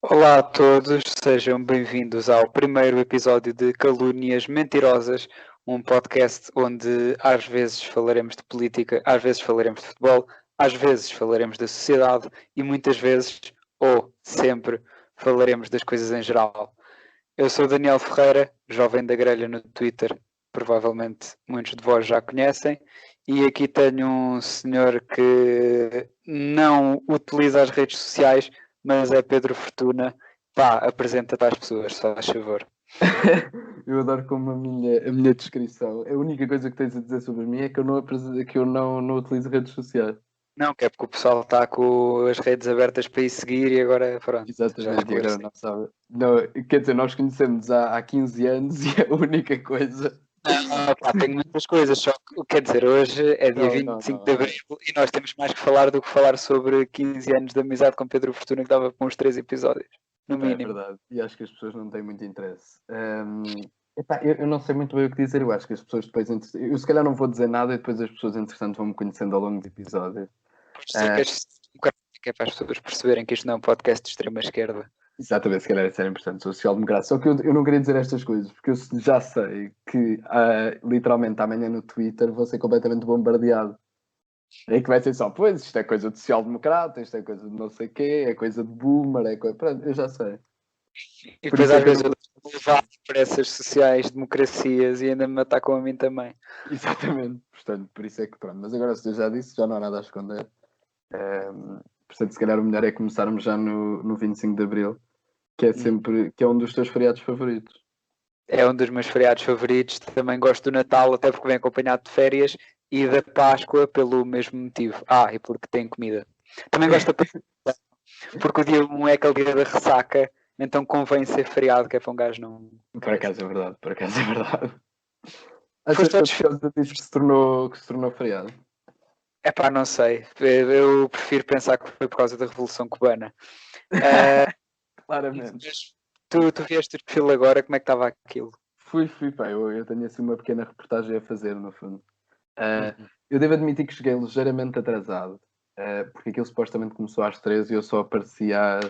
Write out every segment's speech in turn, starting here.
Olá a todos, sejam bem-vindos ao primeiro episódio de Calúnias Mentirosas, um podcast onde às vezes falaremos de política, às vezes falaremos de futebol, às vezes falaremos da sociedade e muitas vezes, ou sempre, falaremos das coisas em geral. Eu sou Daniel Ferreira, jovem da grelha no Twitter, provavelmente muitos de vós já conhecem, e aqui tenho um senhor que não utiliza as redes sociais, mas é Pedro Fortuna. Pá, apresenta-te às pessoas, só faz favor. Eu adoro como a minha descrição. A única coisa que tens a dizer sobre mim é que eu não utilizo redes sociais. Não, que é porque o pessoal está com as redes abertas para ir seguir e agora pronto, já Exatamente, e agora esclareci. não sabe. Não, quer dizer, nós conhecemos há 15 anos e a única coisa. Não, pá, tenho muitas coisas, só que, quer dizer, hoje é dia Não, vinte não, e cinco de não. Abril e nós temos mais que falar do que falar sobre 15 anos de amizade com Pedro Fortuna, que estava com uns 3 episódios, no É mínimo. verdade. E acho que as pessoas não têm muito interesse. Epá, eu não sei muito bem o que dizer. Eu acho que as pessoas depois. Eu se calhar não vou dizer nada e depois as pessoas, entretanto, vão me conhecendo ao longo do episódio. Por isso é que Ah, és democrático, é para as pessoas perceberem que isto não é um podcast de extrema esquerda. Exatamente, se calhar isso era importante, sou social-democrata. Só que eu não queria dizer estas coisas, porque eu já sei que literalmente amanhã no Twitter vou ser completamente bombardeado. É que vai ser só, pois, isto é coisa de social-democrata, isto é coisa de não sei quê, é coisa de boomer, é coisa. Pronto, eu já sei. E Por depois isso é às que eu vezes não eu vou. dou levado para essas sociais democracias e ainda me atacam a mim também. Exatamente, portanto, por isso é que pronto. Mas agora, se eu já disse, já não há nada a esconder. Portanto, se calhar o melhor é começarmos já no 25 de Abril, que é sempre, que é um dos teus feriados favoritos. É um dos meus feriados favoritos. Também gosto do Natal, até porque vem acompanhado de férias, e da Páscoa pelo mesmo motivo. Ah, e porque tem comida. Também gosto da Páscoa, porque o dia 1 é aquele dia da ressaca, então convém ser feriado, que é para um gajo não Por ficar assim. acaso é verdade, por acaso é verdade. Achas Foste que ao foi por desfile? causa disso que se tornou feriado? Epá, não sei. Eu prefiro pensar que foi por causa da Revolução Cubana. Ah, Claramente. mas tu vieste o desfile agora, como é que estava aquilo? Fui, pá, eu tenho assim uma pequena reportagem a fazer, no fundo. Ah, Uhum. eu devo admitir que cheguei ligeiramente atrasado, porque aquilo supostamente começou às 13 e eu só apareci às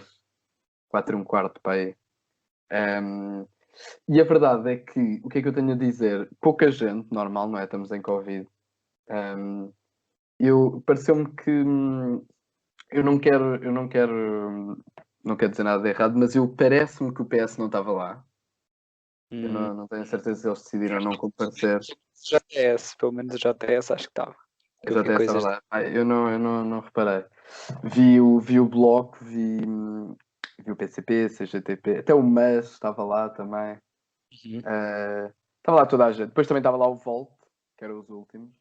4 e um quarto, pá, aí. Ahm, e a verdade é que, o que é que eu tenho a dizer? Pouca gente, normal, não é? Estamos em Covid. Ahm, pareceu-me que eu não quero dizer nada de errado, mas parece-me que o PS não estava lá. Eu Hum. não tenho certeza se eles decidiram não comparecer. JS, pelo menos o JS acho que estava. A Que eu vi JTS estava coisas. lá. Eu não reparei. Vi o Bloco, vi o PCP, CGTP, até o MAS estava lá também. Uhum. Estava lá toda a gente. Depois também estava lá o Volt, que eram os últimos.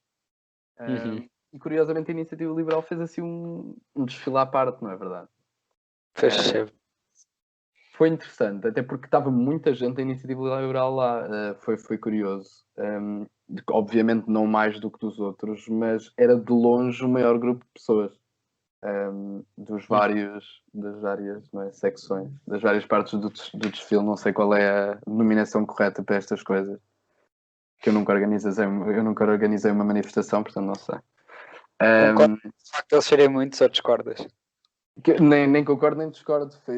Uhum. E curiosamente a Iniciativa Liberal fez assim um desfile à parte, não é verdade? Fez Uh, cheiro. Foi interessante, até porque estava muita gente da Iniciativa Liberal lá. Foi curioso. Obviamente não mais do que dos outros, mas era de longe o maior grupo de pessoas. Das várias, não é, secções, das várias partes do desfile. Não sei qual é a denominação correta para estas coisas. Que eu nunca organizei uma manifestação, portanto não sei. Concordo Um, com o facto de eles serem muitos ou discordas? nem concordo nem discordo. A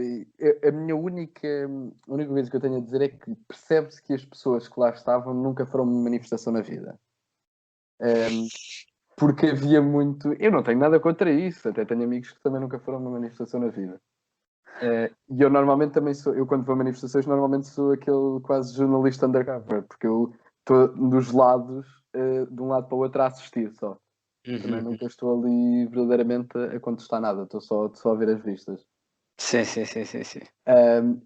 única coisa que eu tenho a dizer é que percebe-se que as pessoas que lá estavam nunca foram a uma manifestação na vida. Um, Porque havia muito. Eu não tenho nada contra isso, até tenho amigos que também nunca foram a uma manifestação na vida. E eu normalmente também sou. Eu, quando vou a manifestações, normalmente sou aquele quase jornalista undercover, porque eu estou dos lados, de um lado para o outro, a assistir só. Também Uhum. nunca estou ali verdadeiramente a contestar nada, estou só a ver as vistas. Sim, sim, sim, sim, sim.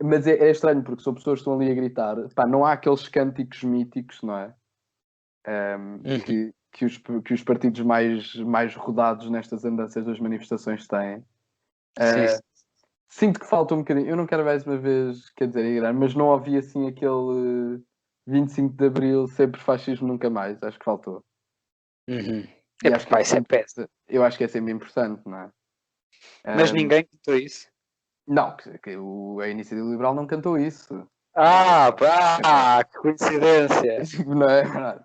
Mas é estranho porque são pessoas que estão ali a gritar. Pá, não há aqueles cânticos míticos, não é? Uhum. Que os partidos mais rodados nestas andanças das manifestações têm. Sim, Uh, Sinto que falta um bocadinho. Eu não quero mais uma vez, quer dizer, ir, mas não havia assim aquele 25 de Abril, sempre fascismo, nunca mais. Acho que faltou. uhum. É E acho porque que é vai ser sempre, péssimo. eu acho que é sempre importante, não é? Mas Um, ninguém cantou isso. não, a Iniciativa Liberal não cantou isso. Ah, Cantou. pá, que coincidência. Não é verdade.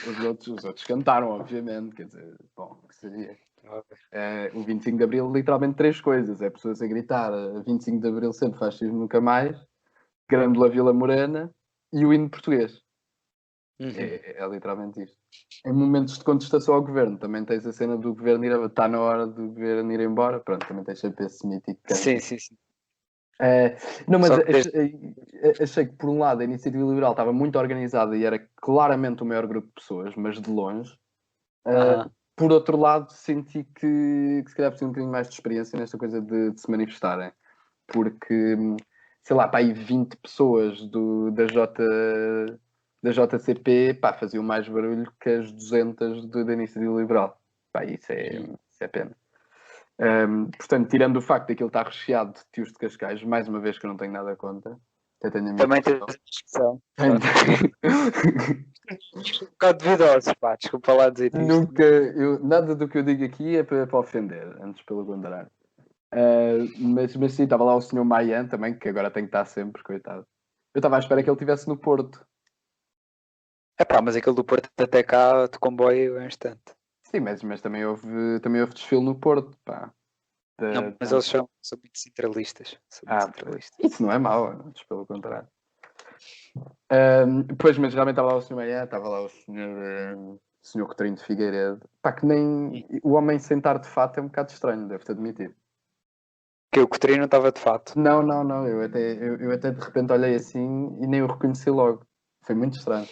Os outros cantaram, obviamente, quer dizer, bom, que seria. O 25 de Abril, literalmente 3 coisas. É pessoas a gritar 25 de Abril sempre, fascismo nunca mais, Grândola Vila Morena e o hino português. É literalmente isto. Em momentos de contestação ao governo, também tens a cena do governo ir, está na hora do governo ir embora. Pronto, também tens sempre esse mítico canto. Sim. Não, mas Só que achei que, por um lado, a Iniciativa Liberal estava muito organizada e era claramente o maior grupo de pessoas, mas de longe. Por outro lado, senti que se calhar precisam um bocadinho mais de experiência nesta coisa de se manifestarem. Porque, sei lá, pá, aí 20 pessoas da JCP, pá, faziam mais barulho que as 200 da Iniciativa Liberal. Pá, isso é pena. Portanto, tirando o facto de aquilo estar recheado de tios de Cascais, mais uma vez que eu não tenho nada contra, até tenho amigos. também tens a discussão. Um bocado duvidosos, pá, desculpa lá dizer isto. Nada do que eu digo aqui é para ofender, antes pelo contrário. Mas sim, estava lá o senhor Mayan também, que agora tem que estar sempre, coitado. Eu estava à espera que ele estivesse no Porto. É pá, mas aquele do Porto até cá de comboio é um instante. Sim, mas também houve desfile no Porto, pá. Não, mas eles são muito centralistas. Isso não é mau, antes pelo contrário. Pois, mas realmente estava lá o senhor Maia, estava lá o senhor Coutinho de Figueiredo. Pá, que nem o homem sentar de fato é um bocado estranho, devo-te admitir. Que o Coutinho não estava de fato. Não. Eu até de repente olhei assim e nem o reconheci logo. Foi muito estranho.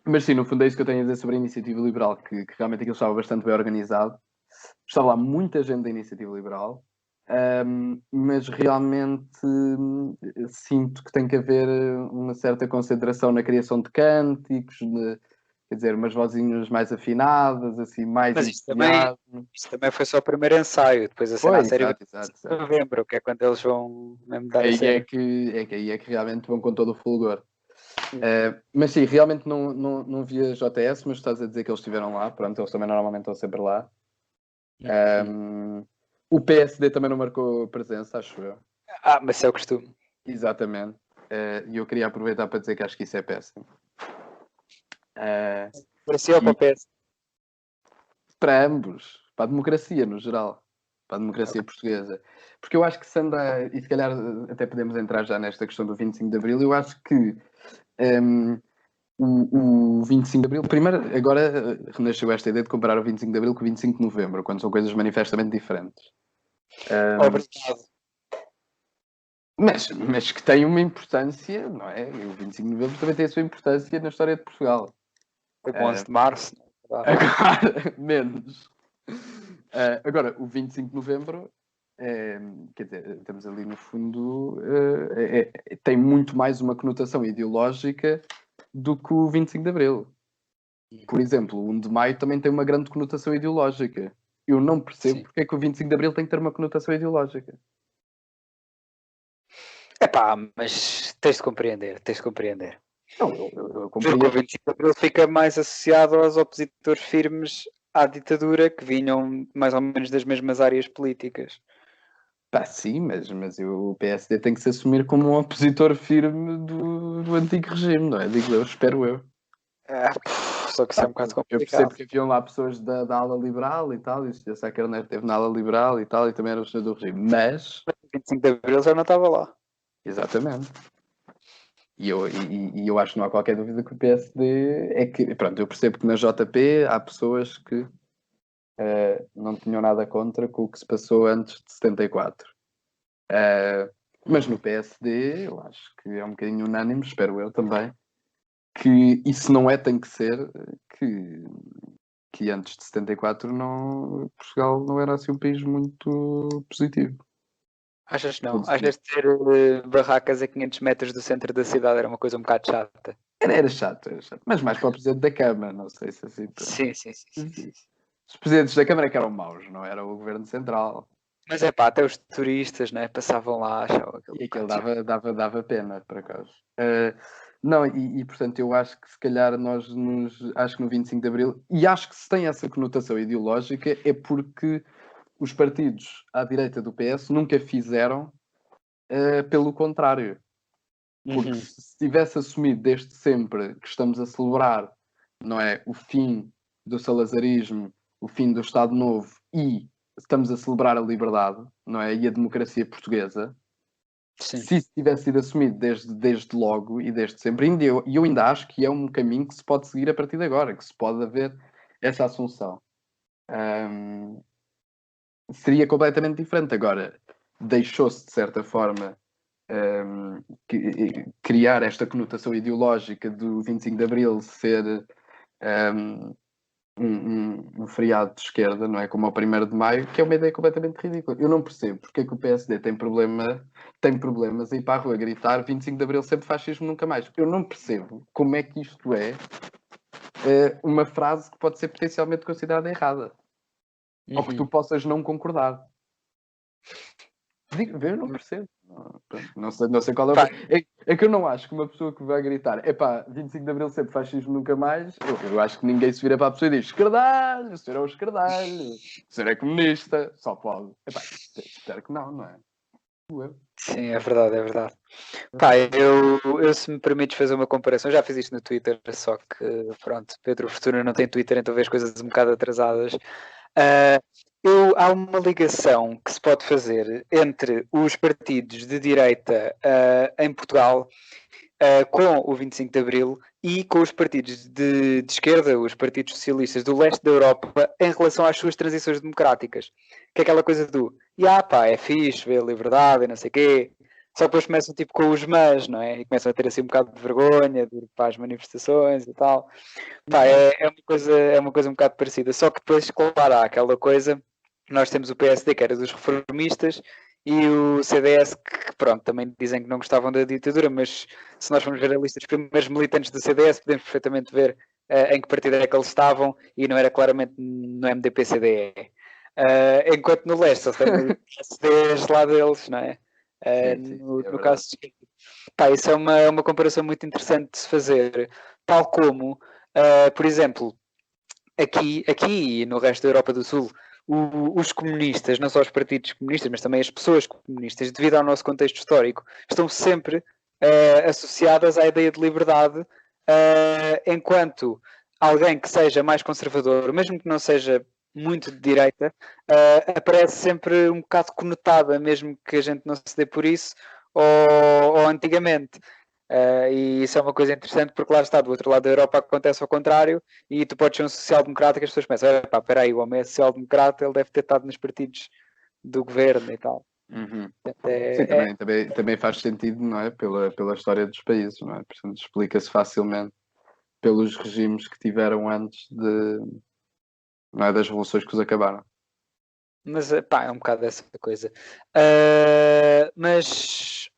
Mas sim, no fundo é isso que eu tenho a dizer sobre a Iniciativa Liberal, que realmente aquilo estava bastante bem organizado. Estava lá muita gente da Iniciativa Liberal. Mas realmente sinto que tem que haver uma certa concentração na criação de cânticos, quer dizer, umas vozinhas mais afinadas, assim, mais. Mas isto também foi só o primeiro ensaio, depois a cena a sério exato. em novembro, que é quando eles vão mesmo dar aí a cena. é que realmente vão com todo o fulgor. Mas sim, realmente não vi a JS, mas estás a dizer que eles estiveram lá, pronto, eles também normalmente estão sempre lá. O PSD também não marcou presença, acho eu. Mas é o costume. Exatamente. E eu queria aproveitar para dizer que acho que isso é péssimo. Parecia ou para o PS? Para ambos. Para a democracia, no geral. Para a democracia portuguesa. Porque eu acho que se anda, e se calhar até podemos entrar já nesta questão do 25 de Abril, eu acho que o 25 de Abril, primeiro, agora renasceu esta ideia de comparar o 25 de Abril com o 25 de Novembro, quando são coisas manifestamente diferentes. Obrigado. Mas que tem uma importância, não é? O 25 de Novembro também tem a sua importância na história de Portugal. Foi com 11 de Março. Agora, menos. Agora, o 25 de Novembro, quer dizer, estamos ali no fundo, tem muito mais uma conotação ideológica do que o 25 de Abril. Por exemplo, o 1 de Maio também tem uma grande conotação ideológica. Eu não percebo porque é que o 25 de Abril tem que ter uma conotação ideológica. Mas tens de compreender. Não, eu Porque o 25 de Abril fica mais associado aos opositores firmes à ditadura, que vinham mais ou menos das mesmas áreas políticas. Sim, mas o PSD tem que se assumir como um opositor firme do antigo regime, não é? Digo eu, espero eu. Só que isso é um bocado complicado. Eu percebo que haviam lá pessoas da ala liberal e tal, e o Sá Carneiro esteve na ala liberal e tal, e também era o senhor do regime, mas... O 25 de Abril já não estava lá. Exatamente. E eu acho que não há qualquer dúvida que o PSD é que... Pronto, eu percebo que na JP há pessoas que não tinham nada contra com o que se passou antes de 74. Mas no PSD, eu acho que é um bocadinho unânime, espero eu também, que isso não tem que ser que antes de 74 Portugal não era assim um país muito positivo. Achas que não? Achas que ter barracas a 500 metros do centro da cidade era uma coisa um bocado chata? Era chato. Mas mais para o Presidente da Câmara, não sei se assim... Sim. Os Presidentes da Câmara que eram maus, não era o Governo Central. Mas até os turistas, né, passavam lá, achavam aquilo. E aquilo dava pena, por acaso. Não, portanto eu acho que se calhar acho que no 25 de Abril, e acho que se tem essa conotação ideológica, é porque os partidos à direita do PS nunca fizeram pelo contrário. Porque se tivesse assumido desde sempre que estamos a celebrar, não é, o fim do salazarismo o fim do Estado Novo e estamos a celebrar a liberdade, não é? E a democracia portuguesa. Sim. Se isso tivesse sido assumido desde logo e desde sempre, e eu ainda acho que é um caminho que se pode seguir a partir de agora, que se pode haver essa assunção. Seria completamente diferente. Agora, deixou-se, de certa forma, criar esta conotação ideológica do 25 de Abril ser um feriado de esquerda, não é? Como o 1º de Maio, que é uma ideia completamente ridícula. Eu não percebo porque é que o PSD tem problemas em ir para a rua gritar 25 de Abril sempre fascismo, nunca mais. Eu não percebo como é que isto é uma frase que pode ser potencialmente considerada errada. Ou que tu possas não concordar. Eu não percebo. Não sei qual é o... É que eu não acho que uma pessoa que vai gritar 25 de Abril sempre fascismo nunca mais, eu acho que ninguém se vira para a pessoa e diz esquerdalho, o senhor é um esquerdalho, o senhor é comunista, só pode. Espero que não é? Sim, é verdade, é verdade. Pá, eu se me permites fazer uma comparação, já fiz isto no Twitter, só que pronto, Pedro Fortuna não tem Twitter, então vês coisas um bocado atrasadas. Há uma ligação que se pode fazer entre os partidos de direita em Portugal com o 25 de Abril e com os partidos de esquerda, os partidos socialistas do leste da Europa, em relação às suas transições democráticas. Que é aquela coisa do, pá, é fixe, ver a liberdade e não sei o quê, só que depois começam tipo com os mas, não é? E começam a ter assim um bocado de vergonha de ir para as manifestações e tal. Pá, é uma coisa um bocado parecida, só que depois, claro, há aquela coisa, nós temos o PSD que era dos reformistas e o CDS que, pronto, também dizem que não gostavam da ditadura, mas se nós formos ver a lista dos primeiros militantes do CDS, podemos perfeitamente ver em que partido é que eles estavam e não era claramente no MDP-CDE. Enquanto no leste só tem PSDs lá deles, não é? Sim, No caso de... Pá, isso é uma comparação muito interessante de se fazer, tal como, por exemplo, aqui e no resto da Europa do Sul, os comunistas, não só os partidos comunistas, mas também as pessoas comunistas, devido ao nosso contexto histórico, estão sempre associadas à ideia de liberdade, enquanto alguém que seja mais conservador, mesmo que não seja muito de direita, aparece sempre um bocado conotada, mesmo que a gente não se dê por isso, ou antigamente. E isso é uma coisa interessante porque lá está, do outro lado da Europa acontece ao contrário e tu podes ser um social-democrata que as pessoas pensam, espera aí, o homem é social-democrata, ele deve ter estado nos partidos do governo e tal. Uhum. Sim, também faz sentido, não é? Pela história dos países, não é? Portanto, explica-se facilmente pelos regimes que tiveram antes não é, das revoluções que os acabaram. Mas, pá, é um bocado dessa coisa. Mas,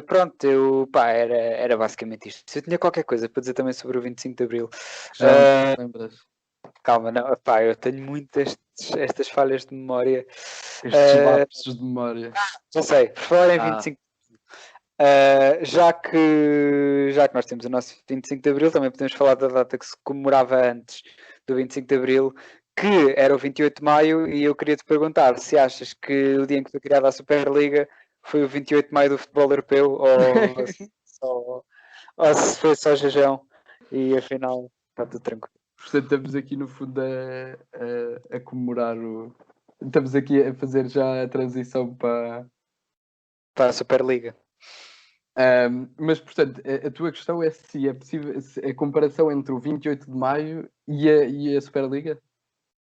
pronto, era basicamente isto. Se eu tinha qualquer coisa para dizer também sobre o 25 de Abril. Já não te lembras? Calma, não, pá, eu tenho muitas estas falhas de memória. Estes lapsos de memória. Já sei, por falar em 25 já que nós temos o nosso 25 de Abril, também podemos falar da data que se comemorava antes do 25 de Abril, que era o 28 de Maio, e eu queria te perguntar se achas que o dia em que foi criada a Superliga foi o 28 de Maio do futebol europeu ou se foi só Jajão e afinal está tudo tranquilo. Portanto, estamos aqui no fundo a comemorar Estamos aqui a fazer já a transição para a Superliga. Mas, portanto, a tua questão é se é possível a comparação entre o 28 de Maio e a Superliga?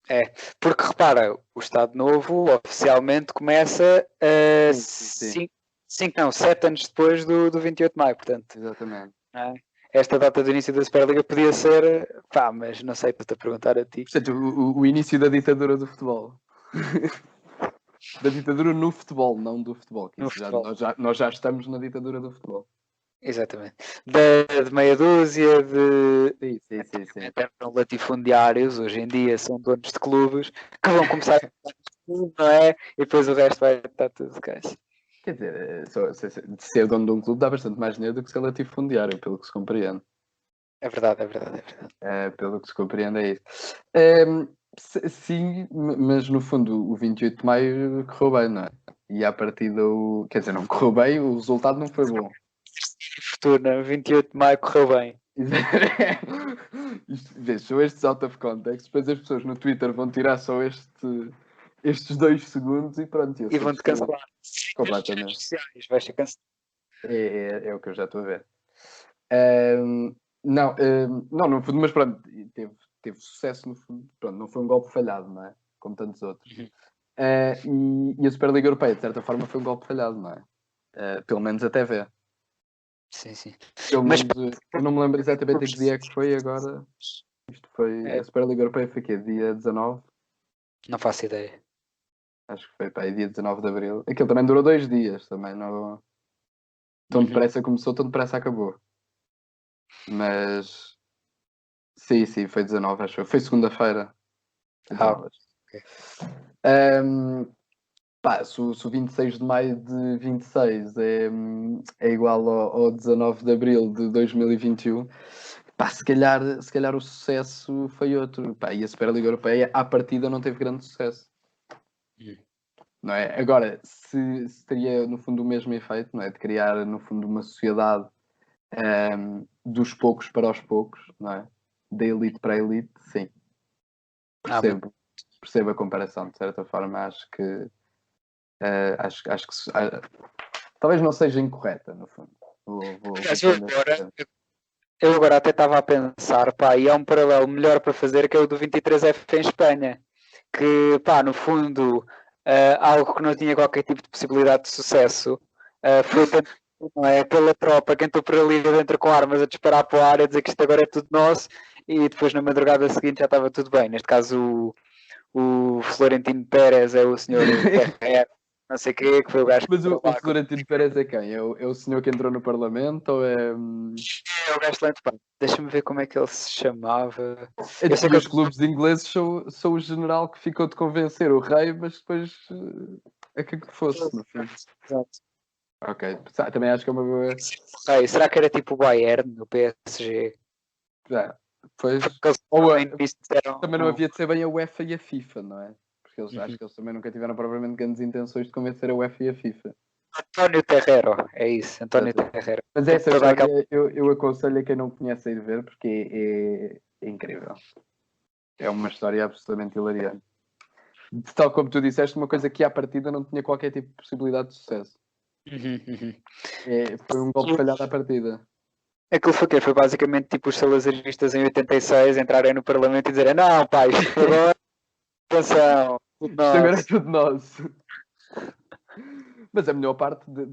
É, porque repara, o Estado Novo oficialmente começa 7 anos depois do 28 de Maio, portanto. Exatamente. Esta data do início da Superliga podia ser, mas não sei, estou-te a perguntar a ti. Portanto, o início da ditadura do futebol. Da ditadura no futebol, não do futebol. Nós já estamos na ditadura do futebol. Exatamente. De meia dúzia de sim. eram latifundiários, hoje em dia são donos de clubes, que vão começar a clube, não é? E depois o resto vai estar tudo de caixa. Quer dizer, ser dono de um clube dá bastante mais dinheiro do que ser latifundiário, pelo que se compreende. É verdade. Pelo que se compreende é isso. Sim, mas no fundo o 28 de Maio correu bem, não é? E à partida quer dizer, não correu bem, o resultado não foi bom. Fortuna, 28 de Maio correu bem. Vês, são estes out of context, depois as pessoas no Twitter vão tirar só estes 2 segundos e pronto. E vão-te cancelar. Completamente. Nas redes sociais, vais ser cancelado. É o que eu já estou a ver. Não, no fundo, mas pronto, teve sucesso no fundo. Pronto, não foi um golpe falhado, não é? Como tantos outros. E a Superliga Europeia, de certa forma, foi um golpe falhado, não é? Pelo menos até ver. Sim. Mas eu não me lembro exatamente em que dia é que foi agora. Isto foi. A Superliga Europeia foi quê? Dia 19? Não faço ideia. Acho que foi dia 19 de Abril. Aquilo também durou 2 dias também. Não... Tão depressa começou, tão depressa acabou. Mas sim, foi 19, acho que foi segunda-feira. Okay. Se o 26 de maio de 26 é igual ao 19 de Abril de 2021, se calhar o sucesso foi outro. E a Superliga Europeia, à partida, não teve grande sucesso. Não é? Agora, se teria, no fundo, o mesmo efeito, não é? De criar, no fundo, uma sociedade dos poucos para os poucos, não é? Da elite para a elite, sim. Percebo a comparação, de certa forma, acho que talvez não seja incorreta, no fundo. Eu agora até estava a pensar, e há um paralelo melhor para fazer, que é o do 23F em Espanha, que, no fundo, algo que não tinha qualquer tipo de possibilidade de sucesso, foi tanto, não é, pela tropa que entrou por ali dentro com armas a disparar para o ar, a dizer que isto agora é tudo nosso, e depois na madrugada seguinte já estava tudo bem. Neste caso o Florentino Pérez é o senhor Ferrer, não sei o quê, que foi o gajo que... Mas o Florentino Pérez é quem? É o senhor que entrou no Parlamento ou é... É o gajo lento, deixa-me ver como é que ele se chamava. Eu sei que os clubes ingleses são o general que ficou de convencer o rei, mas depois é que fosse, no fundo. Exato. Ok, também acho que é uma boa... Será que era tipo o Bayern, o PSG? Pois... também não havia de ser bem a UEFA e a FIFA, não é? Porque acho que eles também nunca tiveram propriamente grandes intenções de convencer a UEFA e a FIFA. António Terrero, é isso, António Terrero. Mas essa história eu aconselho a quem não conhece a ir ver, porque é incrível. É uma história absolutamente hilariante. Tal como tu disseste, uma coisa que à partida não tinha qualquer tipo de possibilidade de sucesso. Foi um golpe falhado à partida. Aquilo foi o quê? Foi basicamente tipo os salazaristas em 86 entrarem no Parlamento e dizerem: não, pai, agora atenção, isto agora é tudo nosso. Mas a melhor parte da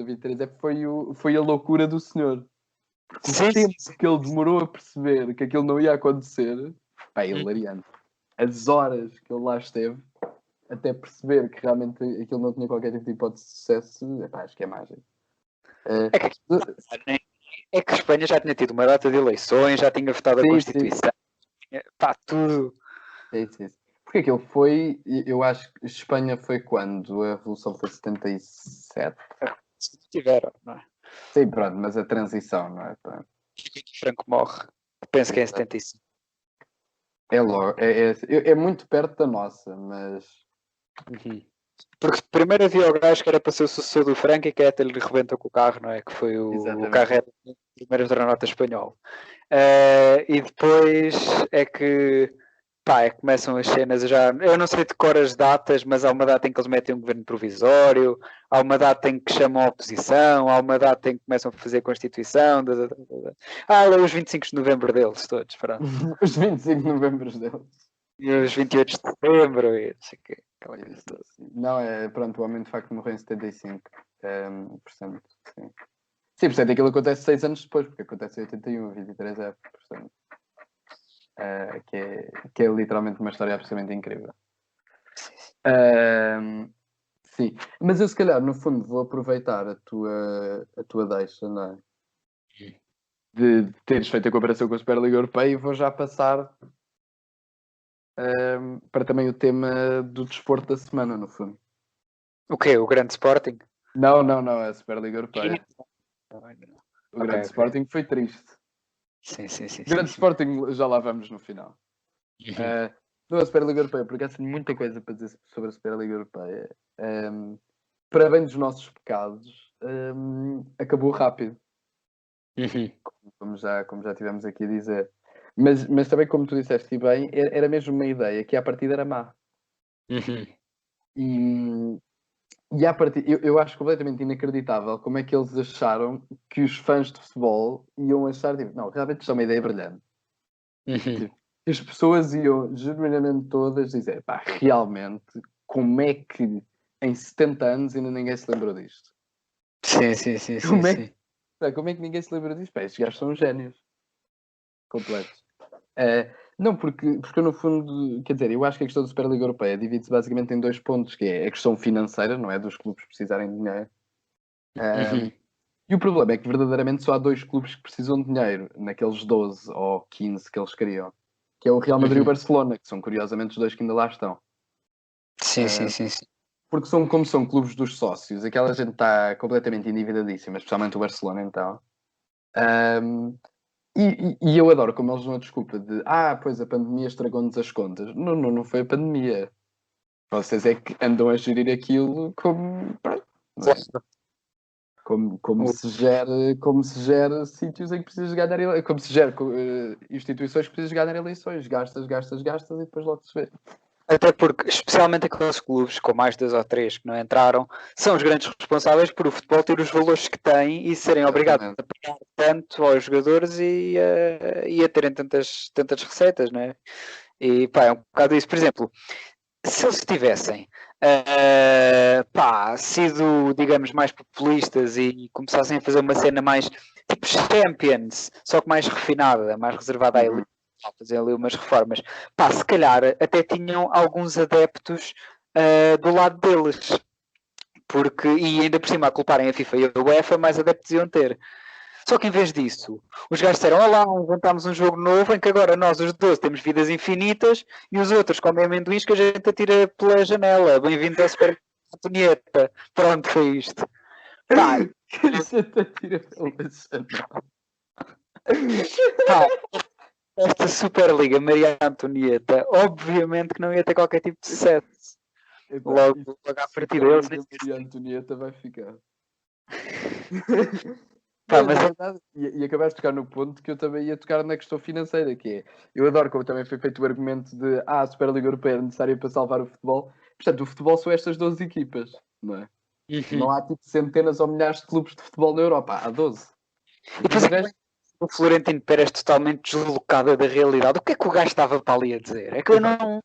23 foi a loucura do senhor. Porque o tempo que ele demorou a perceber que aquilo não ia acontecer, é hilariante. As horas que ele lá esteve até perceber que realmente aquilo não tinha qualquer tipo de hipótese de sucesso, acho que é mágico. É que a Espanha já tinha tido uma data de eleições, já tinha votado a Constituição, tudo. Sim. Porque aquilo foi, eu acho que Espanha foi quando? A Revolução foi 77? Tiveram, não é? Sim, pronto, mas a transição, não é? Franco morre, penso que é em 75. É logo, é muito perto da nossa, mas... Porque primeiro havia o gajo que era para ser o sucessor do Franco e que até lhe rebentou com o carro, não é? Que foi o carro era o primeiro astronauta espanhol. E depois é que começam as cenas. Eu não sei de cor as datas, mas há uma data em que eles metem um governo provisório, há uma data em que chamam a oposição, há uma data em que começam a fazer a Constituição. Os 25 de novembro deles, todos. Os 25 de novembro deles. E os 28 de setembro, e não, pronto, o homem de facto morreu em 75. Portanto, sim. Sim, portanto, aquilo acontece 6 anos depois, porque acontece em 81, 23 é, portanto. Que é literalmente uma história absolutamente incrível. Sim, mas eu se calhar, no fundo, vou aproveitar a tua deixa, não é? De teres feito a comparação com a Superliga Europeia e vou já passar para também o tema do desporto da semana, no fundo. O quê? O grande Sporting? Não, a Superliga Europeia. O grande Sporting foi triste. Sim. O grande Sporting já lá vamos no final. A Superliga Europeia, porque há muita coisa para dizer sobre a Superliga Europeia. Para bem dos nossos pecados, acabou rápido. Uhum. como já tivemos aqui a dizer. Mas também, como tu disseste bem, era mesmo uma ideia que à partida era má. Uhum. E, e à partida, eu acho completamente inacreditável como é que eles acharam que os fãs de futebol iam achar, tipo, não, realmente isto é uma ideia brilhante. Uhum. Tipo, as pessoas iam genuinamente todas dizer, pá, realmente, como é que em 70 anos ainda ninguém se lembrou disto? Sim, sim, sim, sim, Como é, sim. como é que ninguém se lembra disto? Pá, estes gajos são génios completos. Não, porque no fundo, quer dizer, eu acho que a questão da Superliga Europeia divide-se basicamente em dois pontos, que é a questão financeira, não é? Dos clubes precisarem de dinheiro. Uhum. E o problema é que verdadeiramente só há dois clubes que precisam de dinheiro, naqueles 12 ou 15 que eles queriam, que é o Real Madrid e o Uhum. Barcelona, que são curiosamente os dois que ainda lá estão. Sim, sim, sim, sim. Porque como são clubes dos sócios, aquela gente está completamente endividadíssima, especialmente o Barcelona então. Ahm, e eu adoro como eles dão a desculpa de pois a pandemia estragou-nos as contas. Não, não, não foi a pandemia. Vocês é que andam a gerir aquilo como, pronto, não é? Claro. Como se gera sítios em que precisas ganhar eleições, como se gera instituições que precisas ganhar eleições, gastas, gastas, gastas e depois logo se vê. Até porque, especialmente aqueles clubes com mais 2 ou 3 que não entraram, são os grandes responsáveis por o futebol ter os valores que tem e serem obrigados Exatamente. a pagar tanto aos jogadores e a terem tantas receitas, não é? E pá, é um bocado isso. Por exemplo, se eles tivessem sido, digamos, mais populistas e começassem a fazer uma cena mais tipo Champions, só que mais refinada, mais reservada à elite, Uhum. fazer ali umas reformas, pá, se calhar até tinham alguns adeptos do lado deles. Porque, e ainda por cima a culparem a FIFA e a UEFA, mais adeptos iam ter. Só que em vez disso, os gajos disseram: olá, inventámos um jogo novo em que agora nós, os 12, temos vidas infinitas e os outros comem amendoins que a gente atira pela janela. Bem-vindo ao Super Antonieta. Pronto, foi isto. Pá, Que a gente atira pela janela. pá, esta Superliga Maria Antonieta, obviamente que não ia ter qualquer tipo de sucesso. Epá, Logo, isto, logo à partida deles, nem Superliga Maria Antonieta vai ficar. pá, Mas mas é é. verdade. E acabaste de tocar no ponto que eu também ia tocar na questão financeira, que é, eu adoro como também foi feito o argumento de a Superliga Europeia é necessária para salvar o futebol. Portanto, o futebol são estas 12 equipas, não é? Não Uhum. há tipo centenas ou milhares de clubes de futebol na Europa, há 12. E E depois depois o é resto, o Florentino Pérez totalmente deslocado da realidade. O que é que o gajo estava para ali a dizer? É que eu exato. não.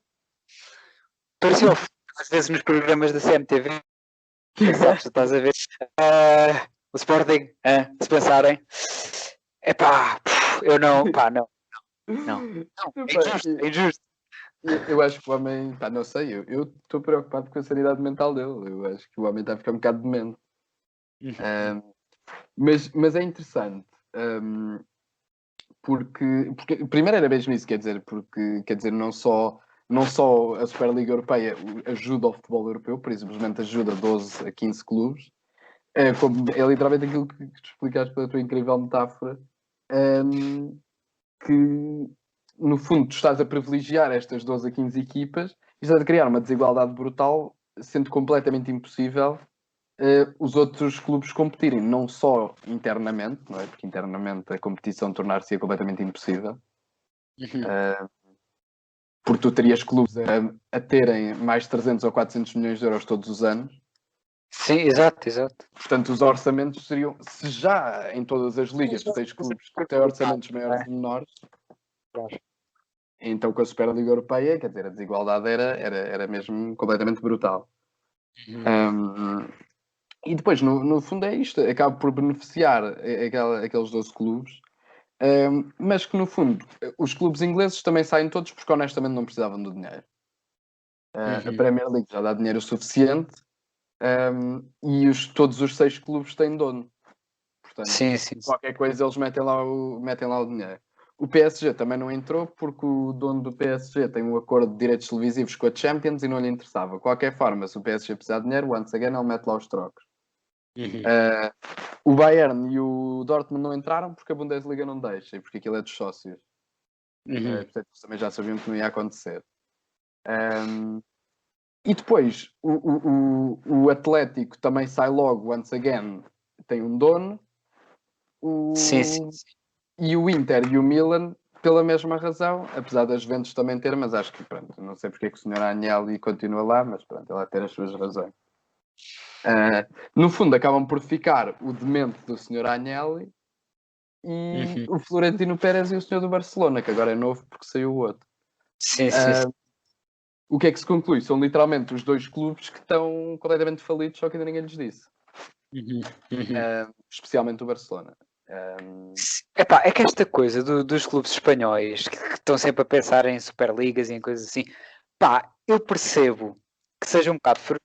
Parecia às vezes nos programas da CMTV, sabes, tu estás a ver o Sporting, se pensarem, epá, eu não, pá, não, não, não, é Epá, injusto, é injusto. eu acho que o homem, pá, não sei, eu estou preocupado com a sanidade mental dele. Eu acho que o homem está a ficar um bocado demente. Uhum. Ahm, mas é interessante, porque primeiro era mesmo isso, quer dizer, porque quer dizer, não só a Superliga Europeia ajuda ao futebol europeu, por isso simplesmente ajuda 12 a 15 clubes, como é literalmente aquilo que tu explicaste pela tua incrível metáfora, ahm, que no fundo tu estás a privilegiar estas 12 a 15 equipas e estás a criar uma desigualdade brutal, sendo completamente impossível os outros clubes competirem, não só internamente, não é? Porque internamente a competição tornar-se completamente impossível, Uhum. uh, porque tu terias clubes a terem mais de 300 ou 400 milhões de euros todos os anos. Sim, exato, exato. Portanto, os orçamentos seriam, se já em todas as ligas tu tens clubes que têm orçamentos Não maiores é? e menores, Claro. então com a Superliga Europeia, quer dizer, a desigualdade era mesmo completamente brutal. Uhum. Um, e depois, no fundo, é isto: acaba por beneficiar aqueles 12 clubes, mas que no fundo, os clubes ingleses também saem todos porque honestamente não precisavam do dinheiro. A Uhum. Premier League já dá dinheiro suficiente, e todos os 6 clubes têm dono. Portanto, Sim, sim, sim. qualquer coisa eles metem lá o dinheiro. O PSG também não entrou porque o dono do PSG tem um acordo de direitos televisivos com a Champions e não lhe interessava. De qualquer forma, se o PSG precisar de dinheiro, once again, ele mete lá os trocos. Uhum. Uh, o Bayern e o Dortmund não entraram porque a Bundesliga não deixa e porque aquilo é dos sócios. Uhum. Portanto, eles também já sabiam que não ia acontecer. Um, e depois, o Atlético também sai logo, once again, tem um dono. Sim, sim, sim. E o Inter e o Milan pela mesma razão, apesar das Juventus também ter, mas acho que, pronto, não sei porque é que o senhor Agnelli continua lá, mas pronto, ele vai ter as suas razões. No fundo, acabam por ficar o demente do senhor Agnelli e o Florentino Pérez e o senhor do Barcelona, que agora é novo porque saiu o outro. Sim, sim, sim. O que é que se conclui? São literalmente os dois clubes que estão completamente falidos, só que ainda ninguém lhes disse. Especialmente o Barcelona. Epá, é que esta coisa dos clubes espanhóis que estão sempre a pensar em Superligas e em coisas assim, pá, eu percebo que seja um bocado frustrante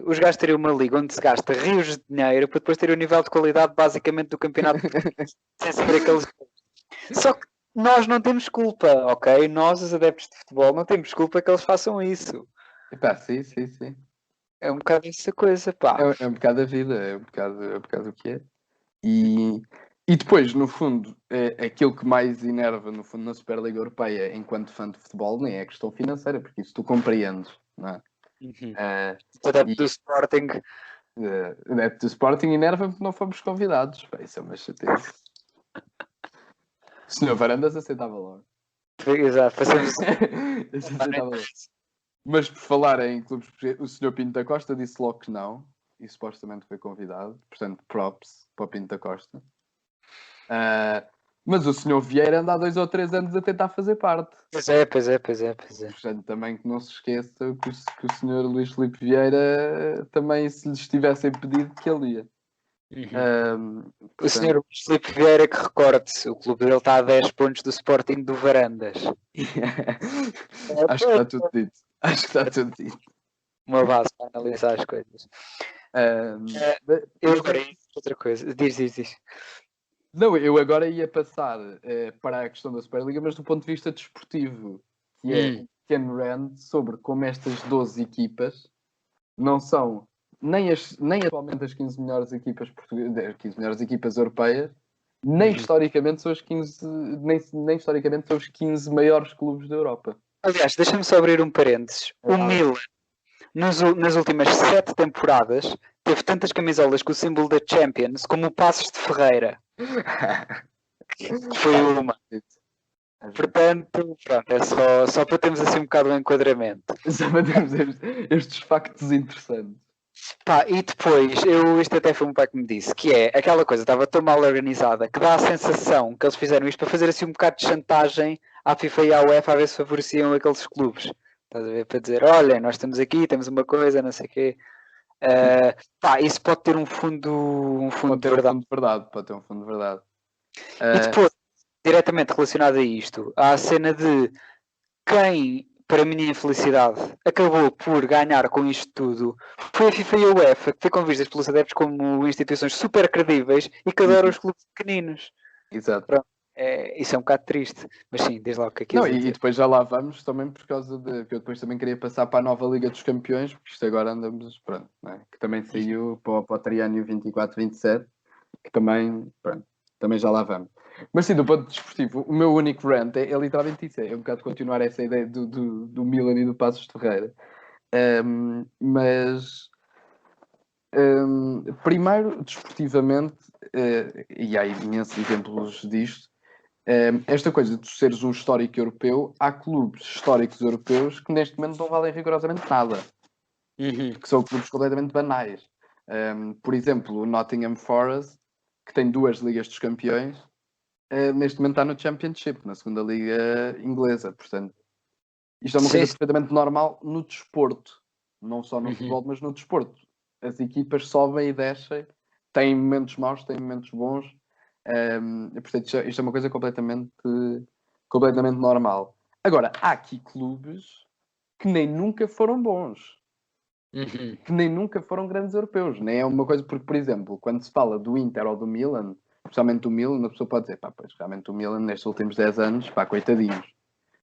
os gajos terem uma liga onde se gasta rios de dinheiro para depois ter o nível de qualidade basicamente do campeonato sem ser aqueles. Só que nós não temos culpa, ok? Nós, os adeptos de futebol, não temos culpa que eles façam isso. Epá, sim, sim, sim. É um bocado essa coisa, pá. É um bocado a vida, é um bocado o que é. E depois, no fundo, aquilo que mais enerva, no fundo, na Superliga Europeia, enquanto fã de futebol, nem é a questão financeira, porque isso tu compreendes, não é? O adepto E do Sporting. o adepto do Sporting enerva-me porque não fomos convidados. Pá, isso é uma chatice. O senhor Varandas aceitava logo. Exato, fazemos. Esse aceitava logo. Mas por falar em clubes, o senhor Pinto da Costa disse logo que não, e supostamente foi convidado, portanto, props para o Pinto da Costa. Mas o senhor Vieira anda há 2 ou 3 anos a tentar fazer parte. Pois é, pois é, pois é, pois é. Portanto, também que não se esqueça que o senhor Luís Filipe Vieira também, se lhes tivessem pedido, que ele ia. O Portanto, senhor Filipe Vieira, que recorde-se, o clube dele está a 10 pontos do Sporting do Varandas. acho que está tudo dito. Acho que está tudo dito. Uma base para analisar as coisas. Eu agora ia outra coisa. Diz. Não, eu agora ia passar para a questão da Superliga, mas do ponto de vista desportivo, que é um pequeno rant sobre como estas 12 equipas não são nem atualmente as 15 melhores equipas portuguesas, 15 melhores equipas europeias, nem historicamente são as 15, nem historicamente são os 15 maiores clubes da Europa. Aliás, deixa-me só abrir um parênteses. O Milan, nas últimas 7 temporadas, teve tantas camisolas com o símbolo da Champions como o Passos de Ferreira. Foi uma. Portanto, pronto, é só para termos assim um bocado o enquadramento. Só para termos estes factos interessantes. Pá, e depois, isto até foi um pai que me disse, que é aquela coisa, estava tão mal organizada, que dá a sensação que eles fizeram isto para fazer assim um bocado de chantagem à FIFA e à UEFA a ver se favoreciam aqueles clubes. Estás a ver? Para dizer, olha, nós estamos aqui, temos uma coisa, não sei o quê. Pá, isso pode ter um fundo Pode de ter um verdade. fundo de verdade, pode ter um fundo de verdade. E depois, diretamente relacionado a isto, há a cena de quem, para a minha infelicidade, acabou por ganhar com isto tudo foi a FIFA e a UEFA, que ficam vistas pelos adeptos como instituições super credíveis e que adoram os clubes pequeninos. Exato. Pronto, isso é um bocado triste, mas sim, diz lá o que é que Não, queres e dizer. depois já lá vamos também por causa de que eu depois também queria passar para a nova Liga dos Campeões, porque isto agora andamos, pronto, não é? Que também saiu para o triânio 24-27, que também, pronto, também já lá vamos. Mas sim, do ponto desportivo, o meu único rant é literalmente isso, é um bocado continuar essa ideia do Milan e do Passos de Ferreira. Mas primeiro, desportivamente, e há imensos exemplos disto, esta coisa de seres um histórico europeu, há clubes históricos europeus que neste momento não valem rigorosamente nada, que são clubes completamente banais. Por exemplo, o Nottingham Forest, que tem 2 Ligas dos Campeões, neste momento está no Championship, na segunda liga inglesa. Portanto, isto é uma coisa perfeitamente normal no desporto, não só no futebol, mas no desporto. As equipas sobem e descem, têm momentos maus, têm momentos bons. Portanto, isto é uma coisa completamente normal. Agora, há aqui clubes que nem nunca foram bons, que nem nunca foram grandes europeus. Nem é uma coisa, porque, por exemplo, quando se fala do Inter ou do Milan, especialmente do Milan, a pessoa pode dizer, pá, pois realmente o Milan nestes últimos 10 anos, pá, coitadinhos.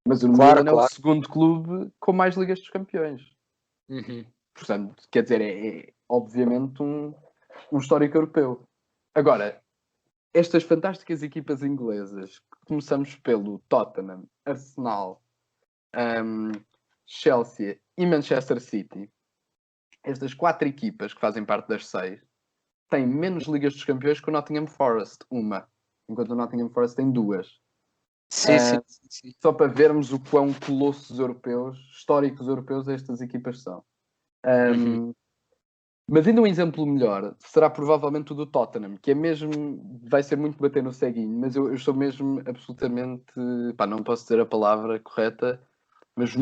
Mas o Milan é o segundo clube com mais Ligas dos Campeões. Portanto, quer dizer, é obviamente um histórico europeu. Agora, estas fantásticas equipas inglesas, começamos pelo Tottenham, Arsenal, Chelsea e Manchester City, estas 4 equipas que fazem parte das 6, tem menos Ligas dos Campeões que o Nottingham Forest, uma, enquanto o Nottingham Forest tem duas. Sim. Só para vermos o quão colossos europeus, históricos europeus, estas equipas são. Mas ainda um exemplo melhor será provavelmente o do Tottenham, que é mesmo, vai ser muito bater no ceguinho, mas eu sou mesmo absolutamente, pá, não posso dizer a palavra correta, mas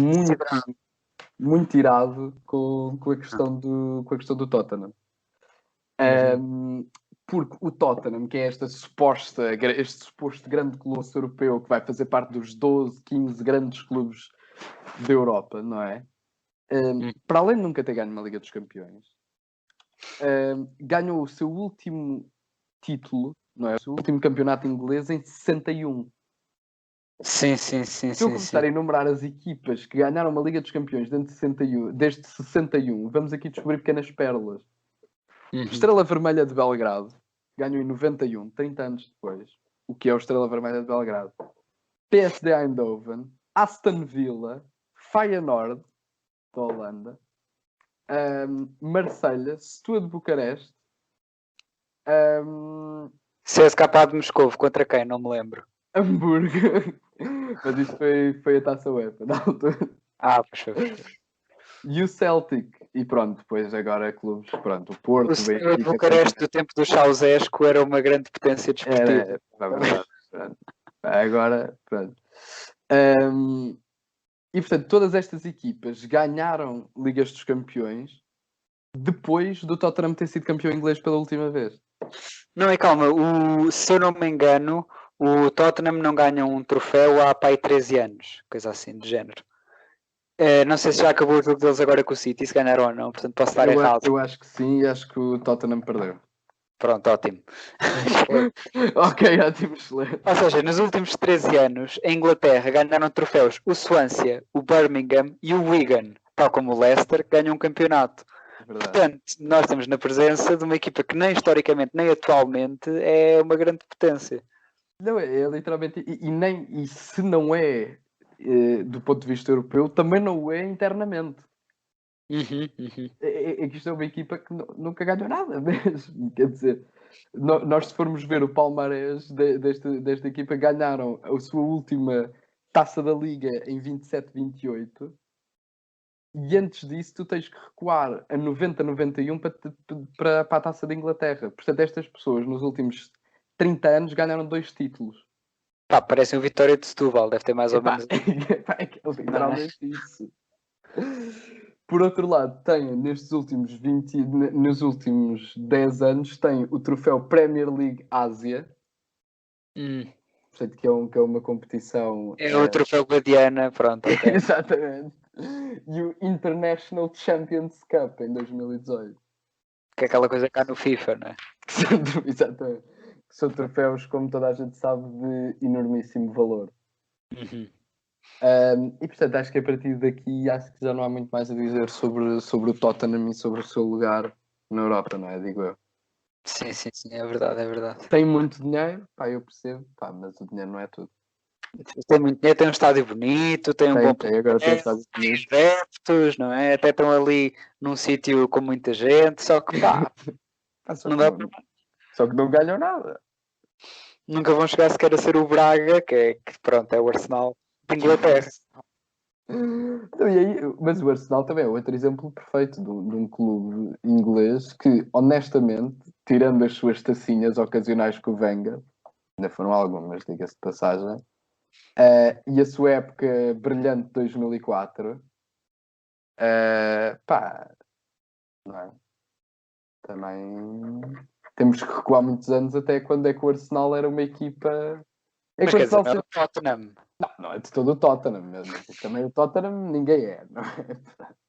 muito irado com a questão do Tottenham. Porque o Tottenham, que é este suposto grande colosso europeu que vai fazer parte dos 12, 15 grandes clubes da Europa, não é? Para além de nunca ter ganho uma Liga dos Campeões, ganhou o seu último título, não é? O seu último campeonato inglês em 61. Sim. Se eu começar a enumerar as equipas que ganharam uma Liga dos Campeões desde 61, vamos aqui descobrir pequenas pérolas. Estrela Vermelha de Belgrado ganhou em 91, 30 anos depois. O que é o Estrela Vermelha de Belgrado? PSD Eindhoven, Aston Villa, Feyenoord, da Holanda, Marselha, Steaua de Bucareste, CSKA de Moscovo, contra quem? Não me lembro. Hamburgo. Mas isso foi a Taça UEFA na altura. Pois foi. E o Celtic. E pronto, depois agora clubes, pronto, o Porto, O Bucareste do tempo do Ceausescu era uma grande potência desportiva. É verdade. Pronto. Agora, pronto. E portanto, todas estas equipas ganharam Ligas dos Campeões depois do Tottenham ter sido campeão inglês pela última vez. Não, calma, se eu não me engano, o Tottenham não ganha um troféu há pai 13 anos, coisa assim, de género. Não sei se já acabou o jogo deles agora com o City, se ganharam ou não, portanto posso estar errado. Eu acho que sim, e acho que o Tottenham perdeu. Pronto, ótimo. Ok, ótimo, excelente. Ou seja, nos últimos 13 anos, em Inglaterra ganharam troféus o Swansea, o Birmingham e o Wigan, tal como o Leicester, ganham um campeonato. Verdade. Portanto, nós estamos na presença de uma equipa que nem historicamente, nem atualmente é uma grande potência. Não, é literalmente, e se não é do ponto de vista europeu, também não o é internamente. É que isto é uma equipa que nunca ganhou nada mesmo. Quer dizer, nós se formos ver o palmarés desta equipa, ganharam a sua última Taça da Liga em 27-28. E antes disso tu tens que recuar a 90-91 para a Taça da Inglaterra. Portanto, estas pessoas nos últimos 30 anos ganharam 2 títulos. Parece um Vitória de Setúbal, deve ter mais ou menos. É literalmente isso. Por outro lado, tem nos últimos 10 anos, tem o troféu Premier League Ásia. Portanto, que é uma competição... É o troféu Guadiana, pronto. Okay. Exatamente. E o International Champions Cup em 2018. Que é aquela coisa cá no FIFA, não é? Exatamente. Que são troféus, como toda a gente sabe, de enormíssimo valor. E portanto, acho que a partir daqui acho que já não há muito mais a dizer sobre o Tottenham e sobre o seu lugar na Europa, não é? Digo eu. Sim, é verdade. Tem muito dinheiro, eu percebo, mas o dinheiro não é tudo. Tem muito dinheiro, tem um estádio bonito, tem um bom agora tem um estádio bonito. adeptos, não é? Até estão ali num sítio com muita gente, só que não dá para... Só que não ganham nada. Nunca vão chegar sequer a ser o Braga, que pronto, é o Arsenal de Inglaterra. Mas o Arsenal também é outro exemplo perfeito de um clube inglês que, honestamente, tirando as suas tacinhas ocasionais com o Wenger, ainda foram algumas, diga-se de passagem, e a sua época brilhante de 2004, não é? Também temos que recuar muitos anos até quando é que o Arsenal era uma equipa... Mas quer dizer, não é o Tottenham. Não é de todo o Tottenham mesmo. Também o Tottenham ninguém é, não é?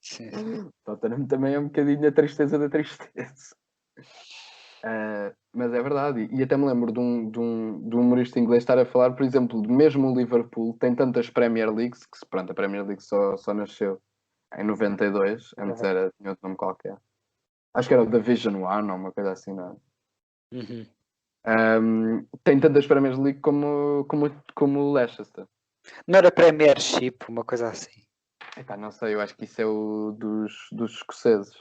Sim. O Tottenham também é um bocadinho a tristeza da tristeza. Mas é verdade. E até me lembro de um humorista inglês estar a falar, por exemplo, de mesmo o Liverpool tem tantas Premier Leagues, que pronto, a Premier League só nasceu em 92, antes tinha outro nome qualquer. Acho que era o Division 1 ou uma coisa assim, não é? Tem tantas Premier League como o Leicester. Não era Premiership, uma coisa assim. Não sei, eu acho que isso é o dos escoceses.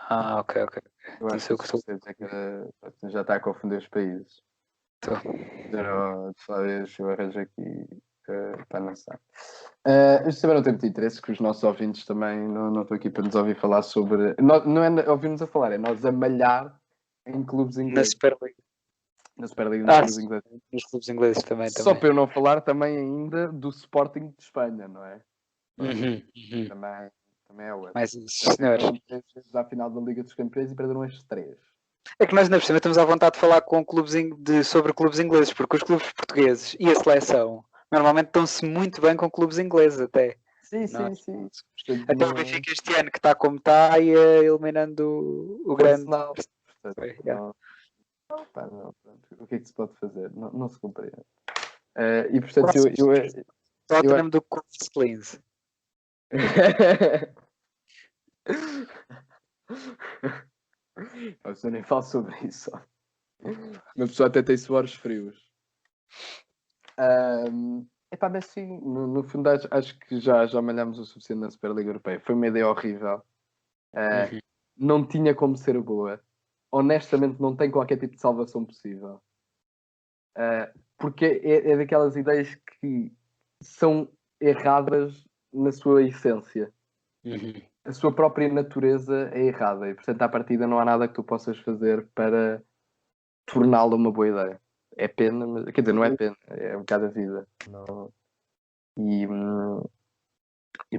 Ok, ok. Eu Então acho sei que o os que estou. escoceses é que já está a confundir os países. Talvez eu arranjo aqui para não sei. Isto também não tem muito interesse, que os nossos ouvintes também não estão aqui para nos ouvir falar sobre. Não é ouvir-nos a falar, é nós a malhar em clubes Na ingleses. Superliga. Na Superliga nos clubes Sim, ingleses. nos clubes ingleses também. Só para eu não falar também ainda do Sporting de Espanha, não é? Uhum. Também é outro. Mais esses Já senhores. foram 3 vezes à final da Liga dos Campeões e perderam as 3. É que nós, na por cima, estamos à vontade de falar com sobre clubes ingleses, porque os clubes portugueses e a seleção normalmente estão-se muito bem com clubes ingleses, até. Sim, Não é? sim, sim. Até o Benfica este ano, que está como está, e eliminando o grande. Arsenal. Yeah. Pá, não, pronto. O que é que se pode fazer? Não se compreende. E portanto, eu Tottenham do Cortes Cleans. Eu nem falo sobre isso. Uma pessoa até tem suores frios. Epá, mas sim, no fundo acho que já malhámos o suficiente na Superliga Europeia. Foi uma ideia horrível. Não tinha como ser boa. Honestamente, não tem qualquer tipo de salvação possível. Porque é daquelas ideias que são erradas na sua essência. A sua própria natureza é errada e, portanto, à partida não há nada que tu possas fazer para torná-la uma boa ideia. É pena, mas, quer dizer, não é pena, é um bocado a vida. Não. E,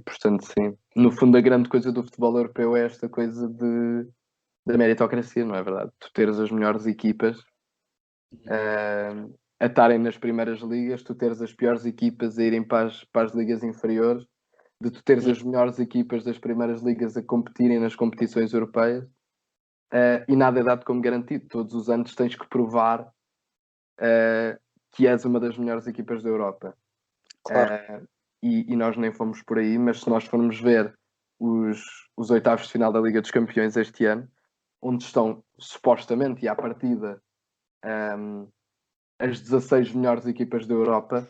portanto, sim. No fundo, a grande coisa do futebol europeu é esta coisa da meritocracia, não é verdade? Tu teres as melhores equipas a estarem nas primeiras ligas, tu teres as piores equipas a irem para as ligas inferiores, de tu teres as melhores equipas das primeiras ligas a competirem nas competições europeias, e nada é dado como garantido. Todos os anos tens que provar que és uma das melhores equipas da Europa. Claro. E nós nem fomos por aí, mas se nós formos ver os oitavos de final da Liga dos Campeões este ano, onde estão supostamente e à partida as 16 melhores equipas da Europa,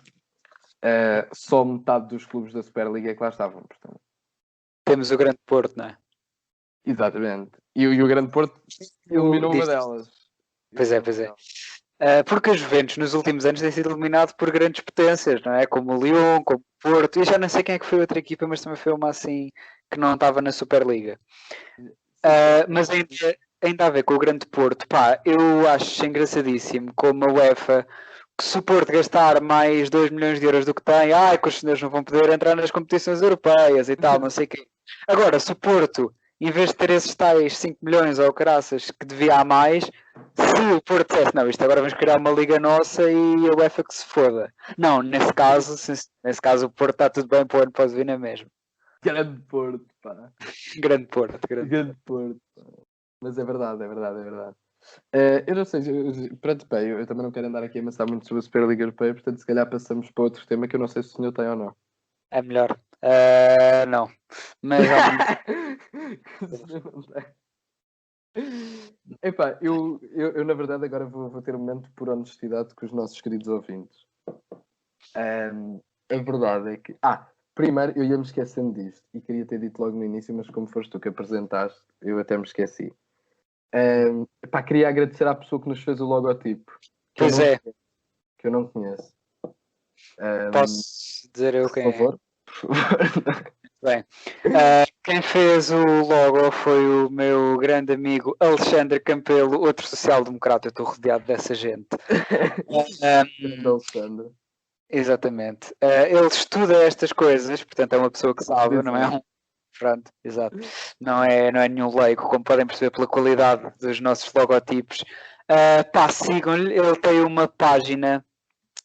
só metade dos clubes da Superliga é que lá estavam. Portanto. Temos o Grande Porto, não é? Exatamente. E o Grande Porto eliminou uma delas. Pois é. Porque a Juventus nos últimos anos tem sido eliminado por grandes potências, não é? Como o Lyon, como o Porto, e já não sei quem é que foi outra equipa, mas também foi uma assim que não estava na Superliga. Mas ainda a ver com o Grande Porto, pá, eu acho engraçadíssimo como a UEFA, que se o Porto gastar mais 2 milhões de euros do que tem, que os senhores não vão poder entrar nas competições europeias e tal, não sei o quê. Agora, se o Porto, em vez de ter esses tais 5 milhões ou caraças que devia a mais, se o Porto dissesse, não, isto agora vamos criar uma liga nossa e a UEFA que se foda. Não, nesse caso o Porto está tudo bem para o ano pode vir na mesma. Grande Porto, pá. Grande Porto. Grande Porto. Mas é verdade. Eu não sei, pronto, bem, eu também não quero andar aqui a amassar muito sobre a Superliga Europeia, portanto, se calhar passamos para outro tema que eu não sei se o senhor tem ou não. É melhor. Não. Mas Epá, eu na verdade agora vou ter um momento por honestidade com os nossos queridos ouvintes. A verdade é que. Primeiro eu ia-me esquecendo disto e queria ter dito logo no início, mas como foste tu que apresentaste, eu até me esqueci. Queria agradecer à pessoa que nos fez o logotipo. Pois é. Que eu não conheço. Posso dizer eu quem por favor? Por favor. Bem, quem fez o logo foi o meu grande amigo Alexandre Campelo, outro social-democrata. Eu estou rodeado dessa gente. Alexandre. Exatamente. Ele estuda estas coisas, portanto é uma pessoa que sabe, não é? Pronto, exato. Não é nenhum leigo, como podem perceber pela qualidade dos nossos logotipos. Sigam-lhe, ele tem uma página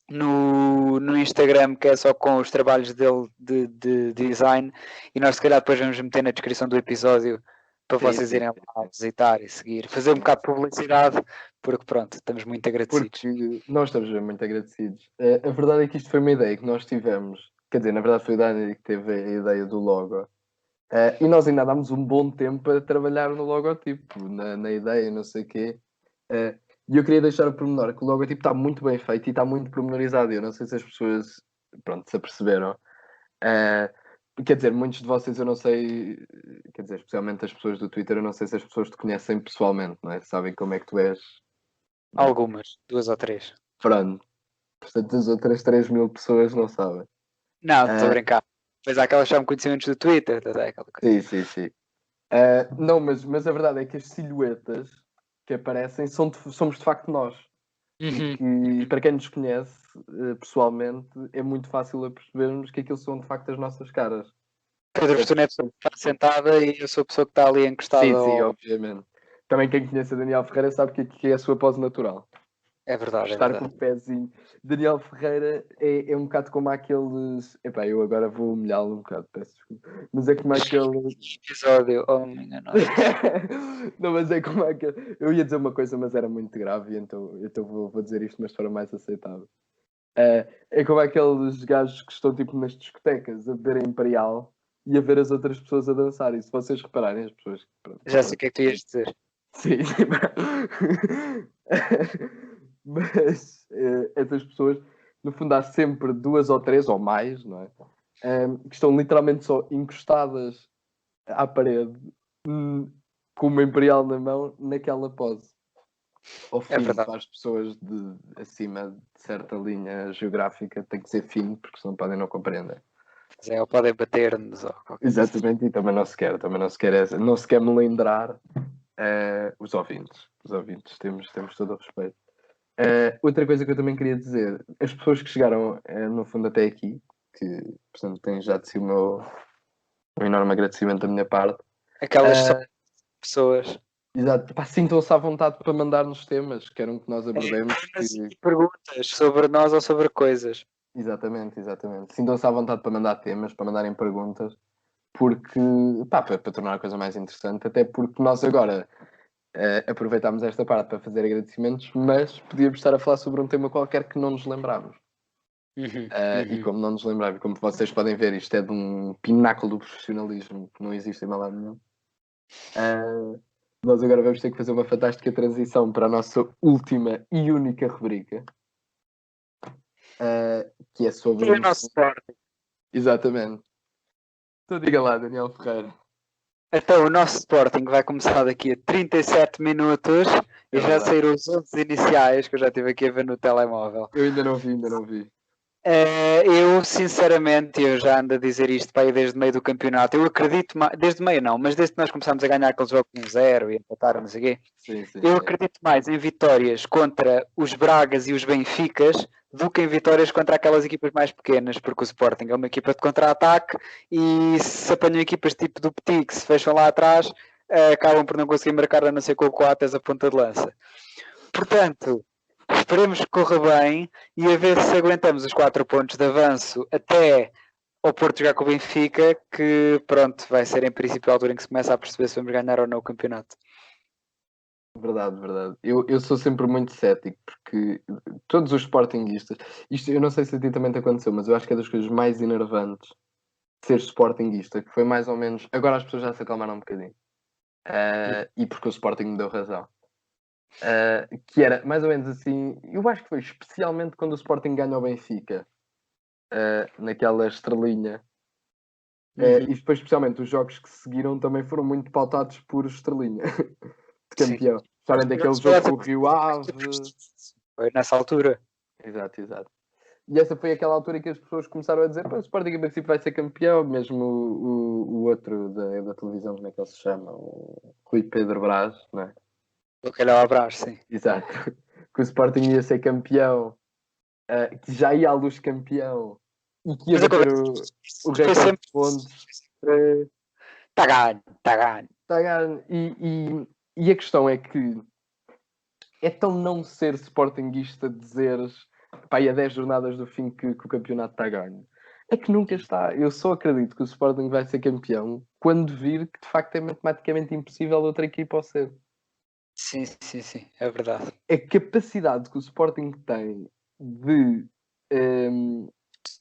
no Instagram que é só com os trabalhos dele de design e nós se calhar depois vamos meter na descrição do episódio para vocês irem lá visitar e seguir, fazer um bocado de publicidade, porque pronto, estamos muito agradecidos. Porque nós estamos muito agradecidos. A verdade é que isto foi uma ideia que nós tivemos, quer dizer, na verdade foi o Dani que teve a ideia do logo. E nós ainda andámos um bom tempo a trabalhar no logotipo, na ideia, não sei o quê. E eu queria deixar o pormenor que o logotipo está muito bem feito e está muito pormenorizado. Eu não sei se as pessoas, pronto, se aperceberam. quer dizer, muitos de vocês eu não sei, quer dizer, especialmente as pessoas do Twitter, eu não sei se as pessoas te conhecem pessoalmente, não é? Sabem como é que tu és. Não é? Algumas, 2 ou 3. Pronto. Portanto, as outras 3.000 pessoas não sabem. Não, estou a Ah, brincar. Pois há aquelas que já me conheciam antes do Twitter, aquela coisa. sim. Não, mas a verdade é que as silhuetas que aparecem somos de facto nós. E para quem nos conhece pessoalmente, é muito fácil a percebermos que aquilo são de facto as nossas caras. Pedro Fortuna é a pessoa que está sentada e eu sou a pessoa que está ali encostada Sim, ao... obviamente. Também quem conhece a Daniel Ferreira sabe que é a sua pose natural. É verdade, é Estar com o verdade. pezinho. Daniel Ferreira é um bocado como aqueles. Epá, eu agora vou humilhá-lo um bocado, peço desculpa. Mas é como aqueles. Episódio, oh minha nossa. Não, mas é como aquele. Eu ia dizer uma coisa, mas era muito grave, então vou dizer isto, mas de forma mais aceitável. É como aqueles gajos que estão tipo nas discotecas a beber a Imperial e a ver as outras pessoas a dançar. E se vocês repararem, as pessoas. Pronto, Já sei o que é que tu ias dizer. sim. Mas essas pessoas, no fundo, há sempre 2 ou 3 ou mais, não é? Que estão literalmente só encostadas à parede, com uma Imperial na mão, naquela pose. Ao É fim, verdade. para as pessoas acima de certa linha geográfica, tem que ser fino, porque senão podem não compreender. Ou podem bater-nos ou qualquer coisa. Exatamente, e também não se quer melindrar os ouvintes. Os ouvintes, temos todo o respeito. Outra coisa que eu também queria dizer, as pessoas que chegaram, no fundo, até aqui, que, portanto, têm já de si um enorme agradecimento da minha parte. Aquelas são pessoas. Exato, pá, sintam-se à vontade para mandar-nos temas, queiram que nós abordemos. E perguntas sobre nós ou sobre coisas. Exatamente. Sintam-se à vontade para mandar temas, para mandarem perguntas, porque, pá, para tornar a coisa mais interessante, até porque nós agora aproveitámos esta parte para fazer agradecimentos, mas podíamos estar a falar sobre um tema qualquer que não nos lembrávamos. E como não nos lembrava, como vocês podem ver, isto é de um pináculo do profissionalismo que não existe em mal lado nenhum. Nós agora vamos ter que fazer uma fantástica transição para a nossa última e única rubrica, que é sobre. E o nosso Sporting. Exatamente. Então diga lá, Daniel Ferreira. Então, o nosso Sporting vai começar daqui a 37 minutos e já verdade. saíram os 11 iniciais que eu já estive aqui a ver no telemóvel. Eu ainda não vi. Eu, sinceramente, eu já ando a dizer isto para aí desde meio do campeonato. Eu acredito, desde meio não, mas desde que nós começámos a ganhar aquele jogo 1-0 e empatar, não sei o quê, Sim. eu acredito mais em vitórias contra os Bragas e os Benficas do que em vitórias contra aquelas equipas mais pequenas, porque o Sporting é uma equipa de contra-ataque e se apanham equipas tipo do Petit que se fecham lá atrás, acabam por não conseguir marcar a não ser com o Coates a ponta de lança. Portanto, esperemos que corra bem e a ver se aguentamos os 4 pontos de avanço até ao Porto jogar com o Benfica, que pronto, vai ser em princípio a altura em que se começa a perceber se vamos ganhar ou não o campeonato. Verdade. Eu sou sempre muito cético, porque todos os sportinguistas, isto eu não sei se a ti também te aconteceu, mas eu acho que é das coisas mais enervantes de ser sportinguista, que foi mais ou menos. Agora as pessoas já se acalmaram um bocadinho. E porque o Sporting me deu razão. Que era mais ou menos assim, eu acho que foi especialmente quando o Sporting ganha ao Benfica, naquela estrelinha. E depois, especialmente, os jogos que seguiram também foram muito pautados por estrelinha de campeão. Especialmente aquele jogo com o Rio Ave. Foi nessa altura. Exato. E essa foi aquela altura em que as pessoas começaram a dizer: o Sporting em princípio vai ser campeão, mesmo o outro da televisão, como é que ele se chama? O Rui Pedro Brás, não é? O calhau abraço, sim. Exato. Que o Sporting ia ser campeão, que já ia à luz campeão e que ia bater o recorde de pontos. Está ganho. Está ganho. E a questão é que é tão não ser sportinguista dizeres pá, e a 10 jornadas do fim que o campeonato está ganho. É que nunca está. Eu só acredito que o Sporting vai ser campeão quando vir que de facto é matematicamente impossível outra equipa ao ser. Sim, é verdade. A capacidade que o Sporting tem de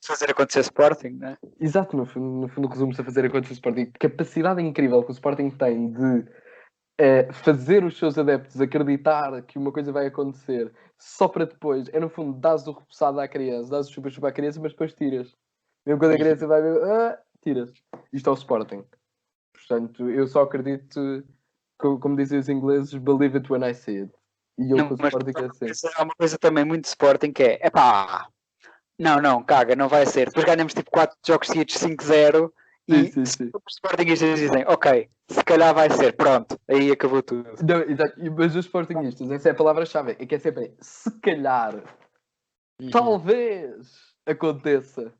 fazer acontecer Sporting, não é? Exato, no fundo resume-se a fazer acontecer o Sporting. Capacidade incrível que o Sporting tem de fazer os seus adeptos acreditar que uma coisa vai acontecer só para depois, no fundo, dás o repousado à criança, dás o chupa-chupa à criança, mas depois tiras. Mesmo quando a criança vai ver, mentiras. Isto é o Sporting. Portanto, eu só acredito, como dizem os ingleses, believe it when I see it. E eu Não, com o mas Sporting é assim. há uma coisa também muito Sporting que é, epá, não, caga, não vai ser. Depois ganhamos tipo 4 jogos seguidos 5-0 e Sim. os Sportingistas dizem, ok, se calhar vai ser, pronto, aí acabou tudo. Não, exato. Mas os Sportingistas, essa é a palavra-chave, é que é sempre se calhar, talvez aconteça.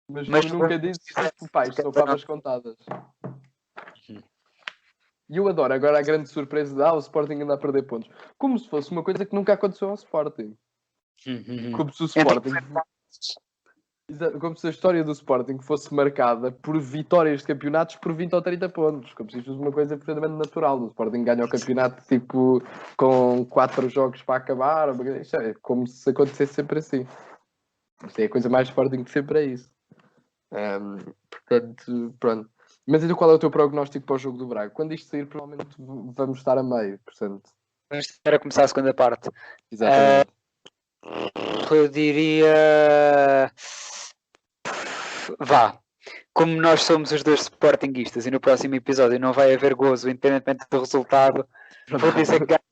Mas tu nunca dizes que, pá, isto são favas contadas. E eu adoro agora a grande surpresa de o Sporting anda a perder pontos. Como se fosse uma coisa que nunca aconteceu ao Sporting. Como se o Sporting... Como se a história do Sporting fosse marcada por vitórias de campeonatos por 20 ou 30 pontos. Como se isto fosse uma coisa perfeitamente natural. O Sporting ganha o campeonato tipo com 4 jogos para acabar. Isto é como se acontecesse sempre assim. Isto é a coisa mais Sporting que sempre é isso. Portanto, pronto. Mas então qual é o teu prognóstico para o jogo do Braga? Quando isto sair, provavelmente vamos estar a meio, portanto. Vamos ter a começar a segunda parte. Exatamente. Eu diria... Vá. Como nós somos os dois Sportinguistas e no próximo episódio não vai haver gozo, independentemente do resultado, vou dizer que ganhamos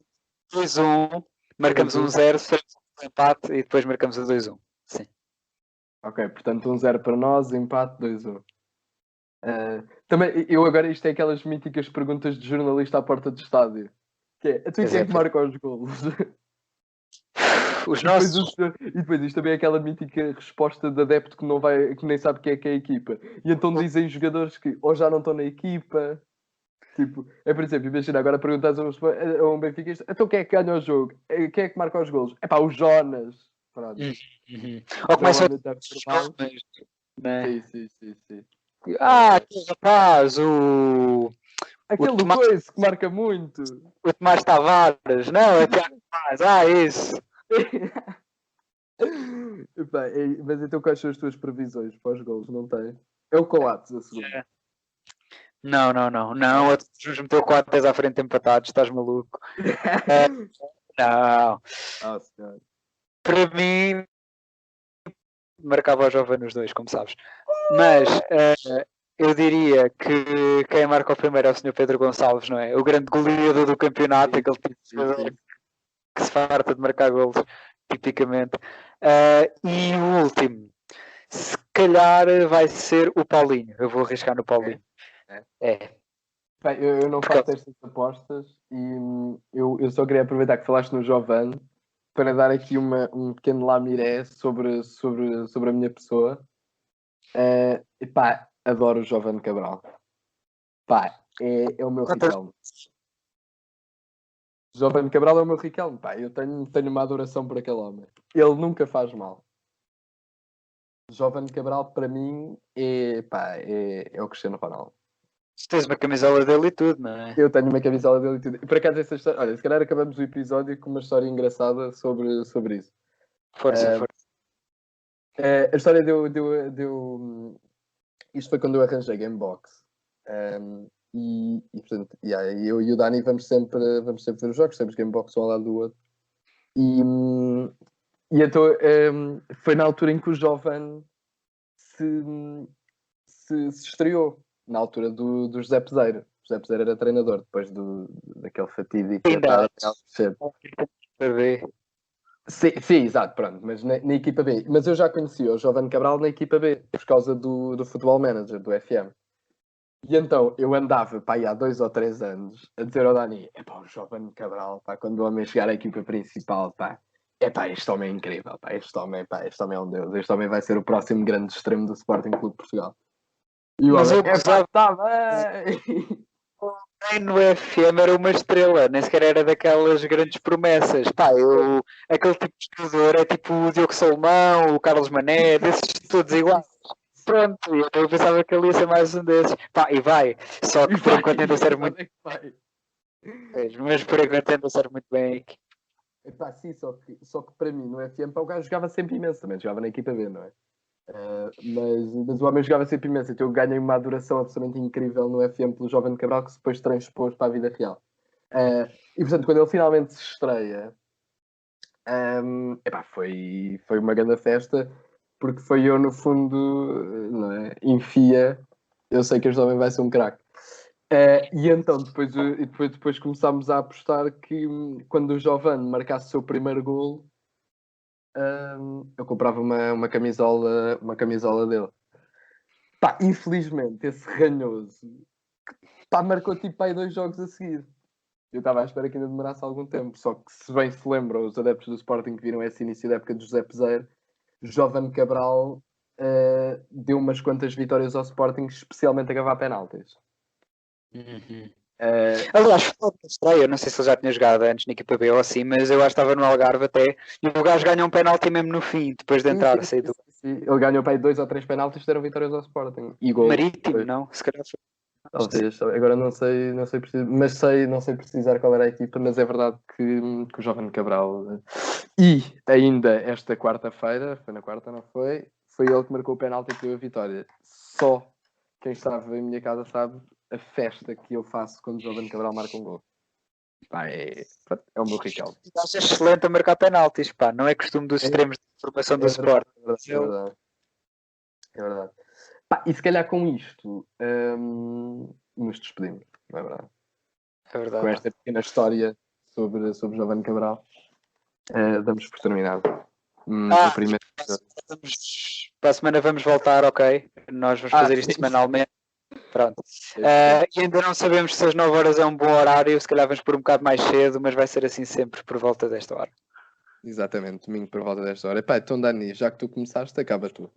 2-1, marcamos 1-0, fazemos um empate e depois marcamos o 2-1. Sim. Ok, portanto 1-0 para nós, empate 2-1. Também, eu agora, isto é aquelas míticas perguntas de jornalista à porta do estádio. Que é, tu quem é que marca os golos? Os nossos. E depois isto também é aquela mítica resposta de adepto que, não vai, que nem sabe quem é que é a equipa. E então dizem jogadores que ou já não estão na equipa. Tipo, é por exemplo, imagina, agora perguntas a um Benfica, então quem é que ganha o jogo? Quem é que marca os golos? É pá, o Jonas. Pronto. Ou começa Sim. aquele rapaz, Aquele Tomás, coisa que marca muito. o Tomás Tavares, não, é Tiago Tomás, isso. Epá, mas então quais são as tuas previsões para os golos? Não tem? É o Coates, a segunda. Não. Vamos meter 4-10 à frente empatados, estás maluco? Não. Senhora. Para mim, marcava o jovem nos dois, como sabes. Mas eu diria que quem marca o primeiro é o Sr. Pedro Gonçalves, não é? O grande goleador do campeonato, aquele tipo de jogador que se farta de marcar golos, tipicamente. E o último, se calhar vai ser o Paulinho. Eu vou arriscar no Paulinho. É. Bem, eu não faço estas apostas e eu só queria aproveitar que falaste no Jovan para dar aqui um pequeno lamiré sobre a minha pessoa. Pá, adoro o Jovan Cabral. Pá, é o meu Riquelme. Jovan Cabral é o meu Riquelme. Pá, eu tenho uma adoração por aquele homem. Ele nunca faz mal. Jovan Cabral, para mim, é o Cristiano Ronaldo. Tu tens uma camisola dele e tudo, não é? Eu tenho uma camisola dele e tudo. E por acaso essa história... Olha, se calhar acabamos o episódio com uma história engraçada sobre isso. Força. A história isto foi quando eu arranjei Gamebox. Portanto, eu e o Dani vamos sempre ver os jogos, temos Gamebox um ao lado do outro. E então foi na altura em que o Jovan se estreou, na altura do José Peseiro. O José Peseiro era treinador depois daquele fatídico Ainda. Sim, exato, pronto, mas na equipa B. Mas eu já conhecia o Jovem Cabral na equipa B, por causa do Futebol Manager, do FM. E então eu andava pá, há 2 ou 3 anos a dizer ao Dani: o Jovem Cabral, pá, quando o homem chegar à equipa principal, pá, este homem é incrível, pá, este homem é um deus, este homem vai ser o próximo grande extremo do Sporting Clube de Portugal. E o homem, está bem! No FM era uma estrela, nem sequer era daquelas grandes promessas. Pá, aquele tipo de jogador é tipo o Diogo Salomão, o Carlos Mané, desses todos iguais. Pronto, eu pensava que ele ia ser mais um desses. Pá, e vai. Só que por enquanto ainda serve muito bem. Mas por enquanto ainda serve muito bem aqui. Sim, só que para mim no FM pá, o gajo jogava sempre imenso, também jogava na equipa B, não é? Mas o homem jogava sempre imenso, então eu ganhei uma adoração absolutamente incrível no FM pelo Jovem Cabral que depois transpôs para a vida real. E portanto, quando ele finalmente se estreia, foi uma grande festa, porque foi eu, no fundo, não é? Enfia, eu sei que este homem vai ser um craque. E então, depois começámos a apostar que quando o Giovane marcasse o seu primeiro golo, eu comprava uma camisola dele. Pá, infelizmente, esse ranhoso marcou tipo aí 2 jogos a seguir. Eu estava à espera que ainda demorasse algum tempo, só que se bem se lembram os adeptos do Sporting que viram esse início da época de José Peseiro, Jovane Cabral deu umas quantas vitórias ao Sporting, especialmente a cavar penaltis. Aliás, foi uma estreia, não sei se ele já tinha jogado antes na equipa B ou assim, mas eu acho que estava no Algarve até, e o gajo ganha um penalti mesmo no fim, depois de entrar, sim. do Ele ganhou para aí 2 ou 3 penaltis e deram vitórias ao Sporting. E gol. Marítimo, não? Se calhar foi. Talvez, agora não sei não sei precisar qual era a equipa, mas é verdade que o Jovane Cabral e ainda esta quarta-feira, foi na quarta, não foi? Foi ele que marcou o penalti e deu a vitória. Só quem estava em minha casa sabe a festa que eu faço quando o Jovane Cabral marca um gol. Pá, é o meu Riquelme. Estás excelente a marcar penaltis, pá, não é costume dos extremos de formação do Sport. É verdade. Pá, e se calhar com isto nos despedimos, não é verdade? É verdade. Com esta pequena história sobre Jovane Cabral, damos por terminado o primeiro episódio. Para a semana vamos voltar, ok? Nós vamos fazer isto semanalmente. Pronto. E ainda não sabemos se as 9 horas é um bom horário, se calhar vamos por um bocado mais cedo, mas vai ser assim sempre por volta desta hora. Exatamente, domingo por volta desta hora. Epá, então Dani, já que tu começaste, acaba tu.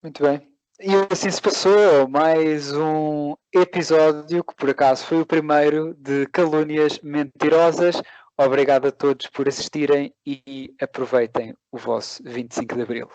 Muito bem. E assim se passou mais um episódio que por acaso foi o primeiro de Calúnias Mentirosas. Obrigado a todos por assistirem e aproveitem o vosso 25 de Abril.